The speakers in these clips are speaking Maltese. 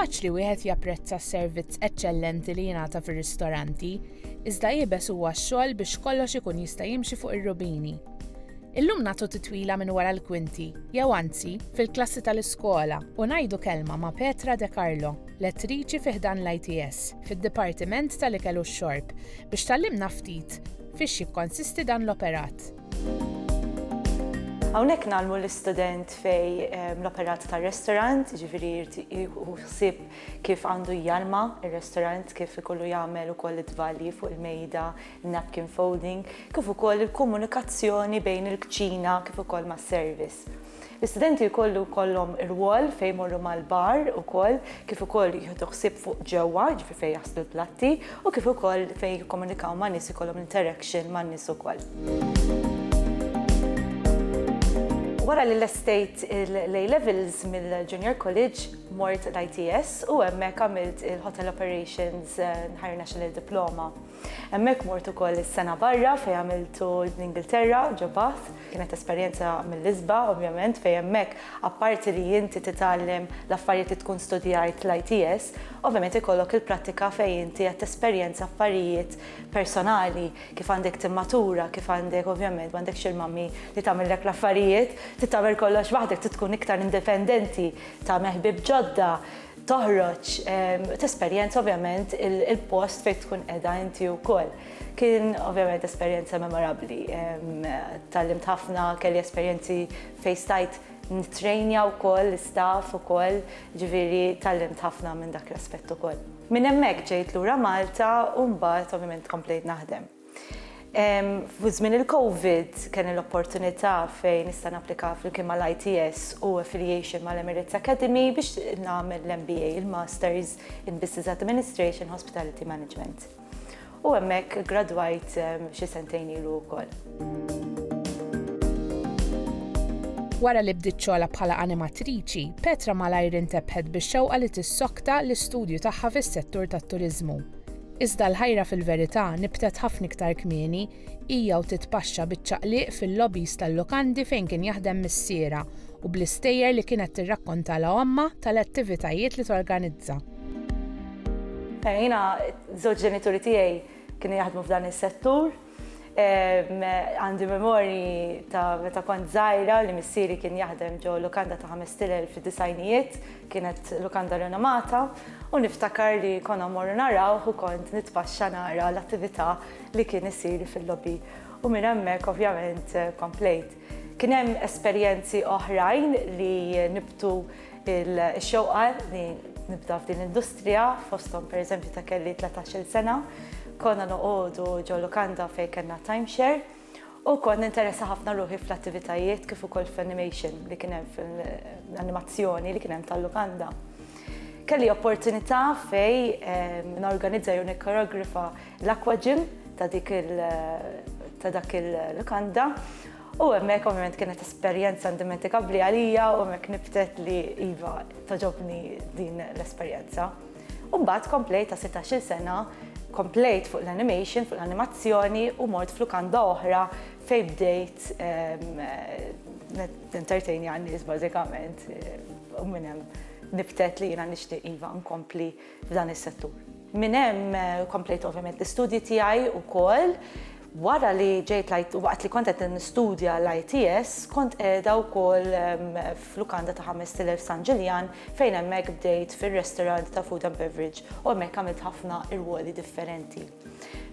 Faċli wieħed japprezza s-servizz eċċellenti li jingħata fir-ristoranti, iżda qiebes huwa x-xogħol biex kollox ikun jista' jimxi fuq ir-rubini. Illum nagħtu titwila minn wara l-kwinti, jew anzi fil-klassi tal-iskola u ngħidu kelma ma' Petra De Carlo, lettriċi fih dan l-ITS fid-Dipartiment tal-Ikel u x-Xorb biex tallimna ftit fiex jikkonsisti dan l-operat. Hawnhekk nagħmlu l-istudent fej l-operat tar-restorant, jiġifieri jieħu ħsieb kif għandu jjalma ir-restorant, kif ikollu jagħmel ukoll it-tvalji fuq il-mejda, napkin folding, kif ukoll il-komunikazzjoni bejn il-kċina kif ukoll mas-service. L-istudenti jkollhom ir-rwol fejn jmorru mal-bar ukoll, kif ukoll jieħdu ħsieb fuq ġewwa, ġifieri fejn jaħslu l-platti, u kif ukoll fejn jikkomunikaw man nies ikollhom interaction man nies ukoll. Wara li l-estate il-A-levels mill-Junior College mort l-ITS u hemmhekk għamilt il-Hotel Operations Higher National Diploma. Hemmhekk mort ukoll is-sena barra fejn għamiltu l-Ingilterra ġo Bath. Kienet esperjenza mill-Lisba, ovvjament, fejn hemmhekk apparti li inti titgħallem l-affarijiet li tkun studjajt l-ITS, ovvjament ikollok il-prattika fejn inti qed tesperjenza affarijiet personali, kif għandek timmatura, kif għandek ovvjament m'għandekx il-mammi li tagħmellek l-affarijiet, titgħamel kollox waħdek, tkun iktar indipendenti, tagħmel ħbieb ġodda, toħroġ, tesperjenza ovvjament il-post fejn tkun qiegħda inti wkoll. Kien ovvjament esperjenza memorabbli. Tallimt ħafna, kelli esperjenzi fejn stajt nitrejnja wkoll l-istaff ukoll, ġifieri tallimt ħafna minn dak l-aspett ukoll. Minn hemmhekk ġejt lura Malta u mbagħad ovvjament komplejt naħdem. F'żmien il-COVID kien l-opportunità fejn nista' napplika flimkien mal-ITS u affiliation mal-Emirates Academy biex nagħmel l-MBA, il-Masters in Business Administration Hospitality Management. U hemmhekk gradwajt xi sentejn ilu wkoll. Wara li bdiet xogħla bħala animatriċi, Petra malajr intebħet bix-xewqa li tissokta l-istudju tagħha fis-settur tat-turiżmu. Iżda l-ħajra fil-verità nibtet ħafna iktar kmieni hija u titpaxxa biċ-ċaqliq fil-lobbies tal-lukandi fejn kien jaħdem missiera u bl-istejjer li kienet tirrakkonta l-omma tal-attivitajiet li torganizza. Jiena żewġ ġenituri tiegħi kienu jaħdmu f'dan is-settur. Għandi memorji ta' meta kont żgħira li missieri kien jaħdem ġo lukanda ta' 5000 fid-disajnijiet, kienet lukanda rinomata, u niftakar li konna morru naraw u kont nitpaxxa nara l-attività li kien isir fil-lobby. U minn hemmhekk ovvjament komplejt. Kien hemm esperjenzi oħrajn li nibtu il-xewqa li nibda f'din l-industrija, fosthom pereżempju ta' kelli 13-il sena. Konna noqogħdu ġo lukanda fejn kellna timeshare u kont interessa ħafna ruħi fl-attivitajiet kif ukoll f'animation li kien hemm fil-animazzjoni li kien hemm tal-lukanda. Kelli opportunità fejn norganizza jew nikkoreografa l-aqua gym ta' dak il-lukanda u hemmhekk ovvjament kienet esperjenza indimentikábbli għalija u hemmhekk nibtet li iva taġobni din l-esperjenza. U mbagħad komplejt ta' 16-il sena komplejt fuq l-animation, fuq l-animazzjoni u mort f'lukanda oħra fejn bdejt entertainja għan-nies bażikament u minn hemm nibtet li jiena nixtieq iva nkompli f'dan is-settur. Minn hemm komplejt ovvjament l-istudji tiegħi wkoll. Wara li ġejt waqt li kont qed nistudja l-ITS, kont qiegħda wkoll f'lukanda ta' 5000 San Ġiljan fejn hemmhekk bdejt fir-restaurant ta' food and beverage u hemmhekk għamilt ħafna irwoli differenti.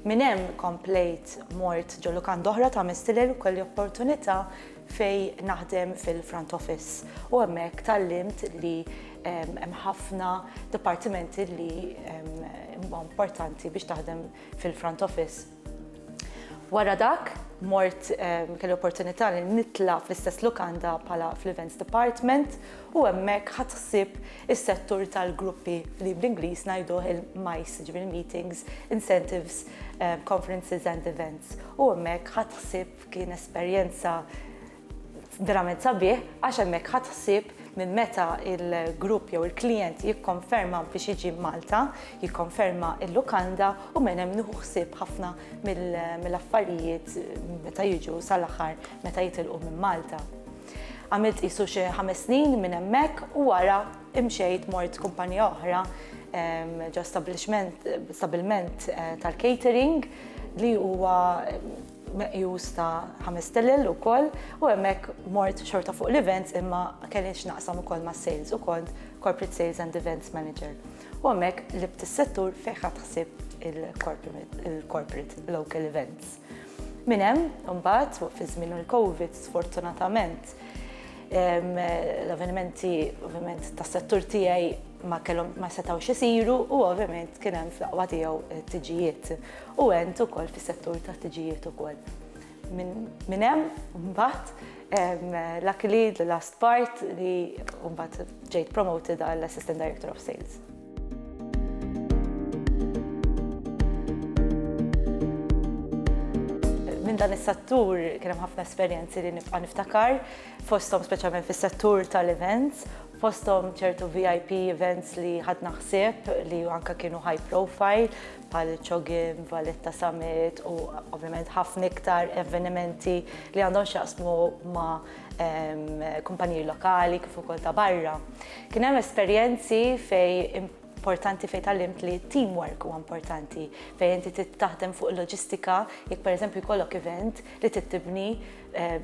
Minn hemm komplejt mort ġo lukanda oħra ta' 5000 u kelli opportunità fejn naħdem fil-front office u hemmhekk tallimt li hemm ħafna dipartimenti li huma importanti biex taħdem fil-front office. Wara dak, mort kelli opportunità li nitla fl-istess lukanda bħala fl-Events Department u hemmhekk ħadd ħsieb is-settur tal-gruppi li bl-Ingliż ngħiduh il-MICE, ġifieri meetings, incentives, conferences and events. U hemmhekk ħadd ħsieb kien esperjenza verament sabiħ għax hemmhekk ħadd ħsieb minn meta il-grupp jew il-klient jikkonferma biex jiġi Malta, jikkonferma il-lukanda u minn hemm nieħu ħsieb ħafna mill-affarijiet meta jiġu sal-aħħar meta jitilqu minn Malta. Għamilt qisu xi 5 snin minn hemmhekk u wara imxejt mort kumpanija oħra ġo stabilment tal-catering li huwa meqjus ta' 5,000 ukoll u hemmhekk mort xorta fuq l-events imma kellix naqsam ukoll ma' sales u kont corporate sales and events manager. U hemmhekk libt is-settur fejn ħadd ħsieb il-corporate local events. Min hemm imbagħad fi żmien il-COVID sfortunatament l-avvenimenti ovvjament tas-settur tiegħi ma setgħux isiru u ovvjament kien hemm fl-aqwa tiegħu tiġijiet u għent ukoll fis-settur tat-tiġijiet ukoll. Min hemm mbagħad luckily the last part li mbagħad ġejt promoted għal Assistant Director of Sales. Minn dan is-settur kien hemm ħafna esperjenzi li nibqa' niftakar fosthom speċjalment fis-settur tal-events, fosthom ċertu VIP events li ħadna ħsieb li anke kienu high profile bħal Chogim, Valletta Summit u ovvjament ħafna iktar avvenimenti li għandhom x'jaqsmu ma' kumpaniji lokali kif ukoll ta' barra. Kien hemm esperjenzi fejn importanti fejn tallimt li teamwork huwa importanti fejn inti taħdem fuq il-loġistika jekk pereżempju jkollok event li tibni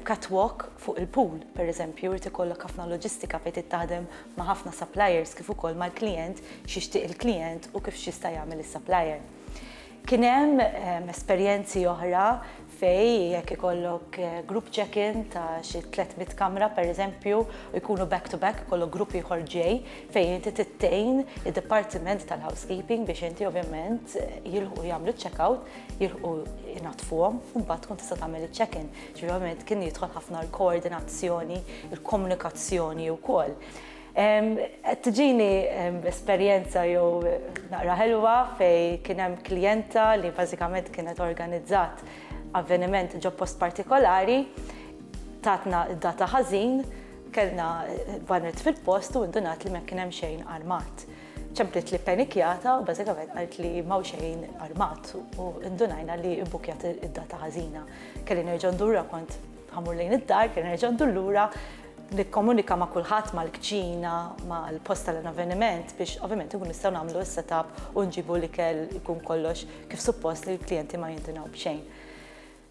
catwalk fuq il-pool pereżempju irid ikollok ħafna loġistika fejn taħdem ma' ħafna suppliers kif ukoll mal-klient x'jixtieq il-klient u kif x'jista' jagħmel is-supplier. Kien hemm esperjenzi oħra fej jekk ikollok group check-in ta' xi 300 kamra pereżempju u jkunu back to back ikollok grupp ieħor ġej fejn inti tittejn id-dipartiment tal-housekeeping biex inti ovvjament jilħu jagħmlu check-out, jilħu jnatfuhom u mbagħad tkun tista' tagħmel iċ-check-in. Ġifieri ovvjament kien jidħol ħafna l-koordinazzjoni, il-komunikazzjoni wkoll. Tiġini esperjenza jew naqra ħelwa fej kien hemm klijenta li bażikament kienet organizzat avveniment ġo post partikolari, tatna id-data ħażin, kellna bannert fil-post u indunat li ma kien hemm xejn armat. ċemplit li panikjata u bażikament qalt li m'hawn xejn armat u indunajna li bbukjat id-data ħażina. Kelli nerġa' ndurra kont ħamur lejn id-dar, kelli nerġa' ndur lura nikkomunika ma' kulħadd mal-kċina, mal-post tal-avveniment biex ovvjament ikun nistgħu nagħmlu s-setup u nġibu l-ikel ikun kollox kif suppost li l-klijenti ma jintenaw b'xejn.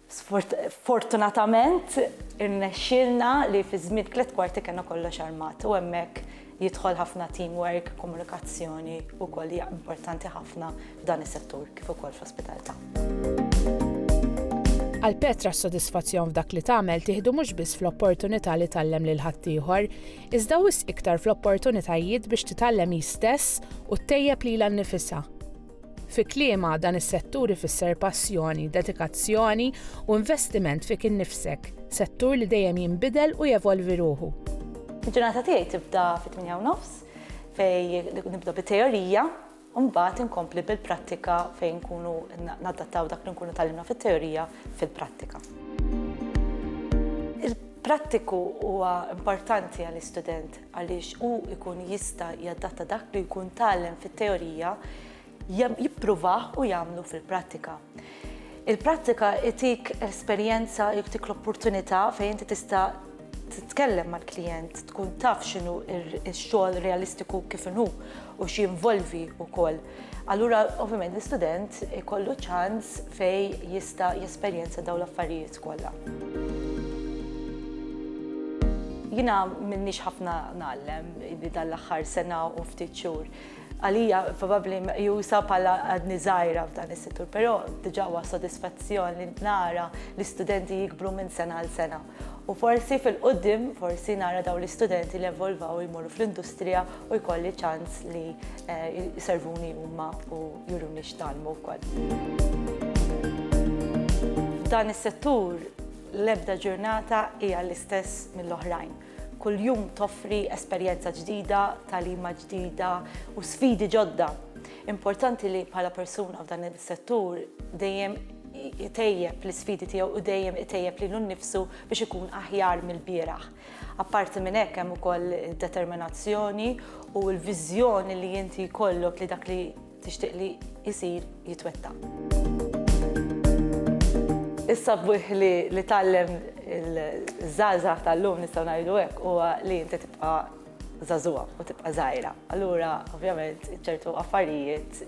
Fortunatament irnexxielna li fi żmien 3 kwarti kellna kollox armat u hemmhekk jidħol ħafna teamwork, komunikazzjoni u koll hija importanti ħafna f'dan is-settur kif ukoll fl-ospitalità. Għal Petra s-sodisfazzjon f'dak li tagħmel tieħdu mhux biss fl-opportunità li tallem lil ħaddieħor, iżda wisq iktar fl-opportunitajiet biex titgħallem hi stess u ttejjeb lilha nnifisha. Fi kliema dan is-settur ifisser passjoni, dedikazzjoni u investiment fik innifsek, settur li dejjem jinbidel u jevolvi ruħu. Il-ġurnata tiegħi tibda fit-8:30 fejn nibda bit-teorija u mbagħad inkompli bil-prattika fejn nkunu nadattaw dak li nkunu tallimna fit-teorija fil-prattika. Il-prattiku huwa importanti għall-istudent għaliex hu jkun jista' jadatta dak li jkun tallem fit-teorija jippruvaħ u jagħmlu fil-prattika. Il-prattika itik esperjenza, jtik l-opportunità fejn inti tista' titkellem mal-klient, tkun taf x'inhu x-xogħol realistiku kif inhu u x'jinvolvi wkoll. Allura ovvjament l-istudent ikollu ċans fejn jista' jesperjenza dawn l-affarijiet kollha. Jiena minnix ħafna nagħlem li dan l-aħħar sena u ftit xhur. Għalija probabbli jusa bħala għadni żgħira f'dan is-settur, però diġà huwa sodisfazzjon li nara l-istudenti jikbru minn sena għal sena. U forsi fil-qudiem forsi nara dawn l-istudenti li evolvaw jmorru fl-industrija u jkolli ċans li jservuni huma u juruni x'talmu wkoll. F'dan is-settur l-ebda ġurnata hija l-istess mill-oħrajn. Kuljum toffri esperjenza ġdida, tagħliema ġdida u sfidi ġodda. Importanti li bħala persuna f'dan is-settur dejjem itejjeb l-isfidi tiegħu u dejjem itejjeb lilu nnifsu biex ikun aħjar mill-bieraħ. Apparti minn hekk hemm ukoll determinazzjoni u l-viżjoni li inti jkollok li dak li tixtieq li jsir jitwettaq. Issa bwih li tallem il-żgħażagħ tal-lum nistgħu ngħidu hekk huwa li inti tibqa' żagħżugħa u tibqa' żgħira. Allura, ovvjament, ċertu affarijiet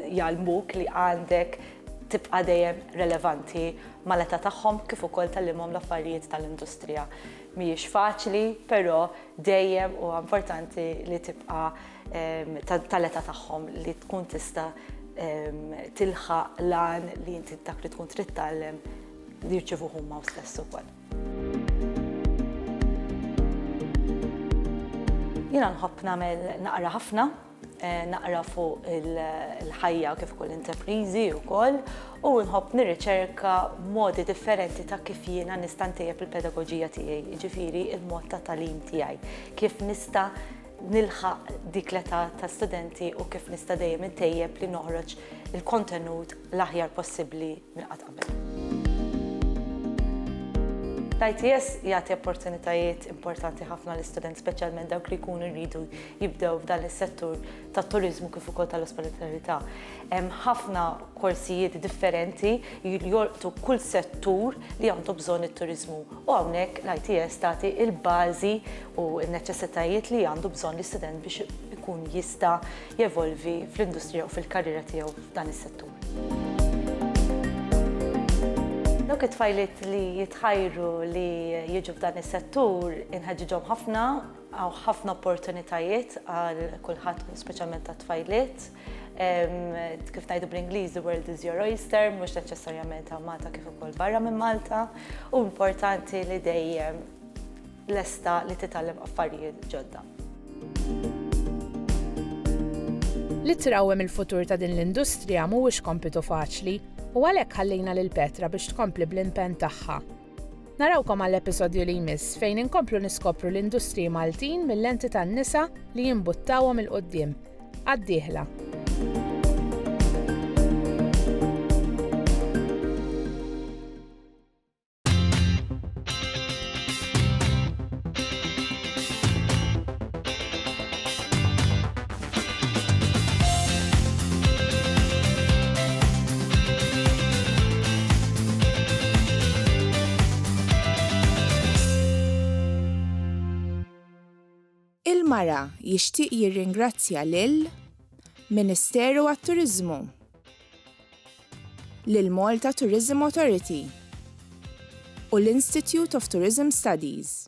jgħalmuk li għandek tibqa' dejjem relevanti mal-età tagħhom kif ukoll tal-limhom l-affarijiet tal-industrija. Mhijiex faċli, però dejjem huwa importanti li tibqa' tal-età tagħhom li tkun tista' tilħaq lan li inti dak li tkun trid tagħllem li jirċevu huma stess ukoll. Jiena nħobb nagħmel naqra ħafna, naqra fuq il-ħajja kif ukoll intrapriżi wkoll u nħobb nirriċerka modi differenti ta' kif jiena nista' ntejjeb il-pedagoġija tiegħi, jiġifieri il-mod ta' tagħlim tiegħi, kif nista' nilħaq dik l-età ta' studenti u kif nista' dejjem intejjeb li noħroġ il-kontenut l-aħjar possibbli minn qatt qabel. L-ITS jagħti opportunitajiet importanti ħafna l-istudenti, speċjalment dawk li jkunu jridu jibdew f'dan is-settur tat-turiżmu kif ukoll tal-ospitalità. Hemm ħafna korsijiet differenti li jolqtu kull settur li għandu bżonn it-turiżmu u hawnhekk l-ITS tagħti l-bażi u n-neċessitajiet li għandu bżonn l-istudent biex ikun jista' jevolvi fl-industrija u fil-karriera tiegħu f'dan is-settur. Dawk it-tfajliet li jitħajru li jiġu f'dan is-settur inħeġġiġhom ħafna għaw ħafna opportunitajiet għal kulħadd speċjalment tat-tfajliet. Kif ngħidu bl-Ingliż, the world is your oyster, mhux neċessarjament hawn Malta kif ukoll barra minn Malta, u importanti li dejjem lesta li titgħallem affarijiet ġodda. Li trawwem il-futur ta' din l-industrija mhuwiex kompitu faċli u għalhekk ħallejna lil Petra biex tkompli bl-impenn tagħha. Narawkom għall-episodju li jmiss fejn inkomplu niskopru l-industriji Maltin mill-lenti tan-nisa li jimbuttawhom il-qudiem. Għaddieħla. Il-mara jixtieq jirringrazzja lil Ministeru għat-Turiżmu, lil Malta Tourism Authority u l-Institute of Tourism Studies.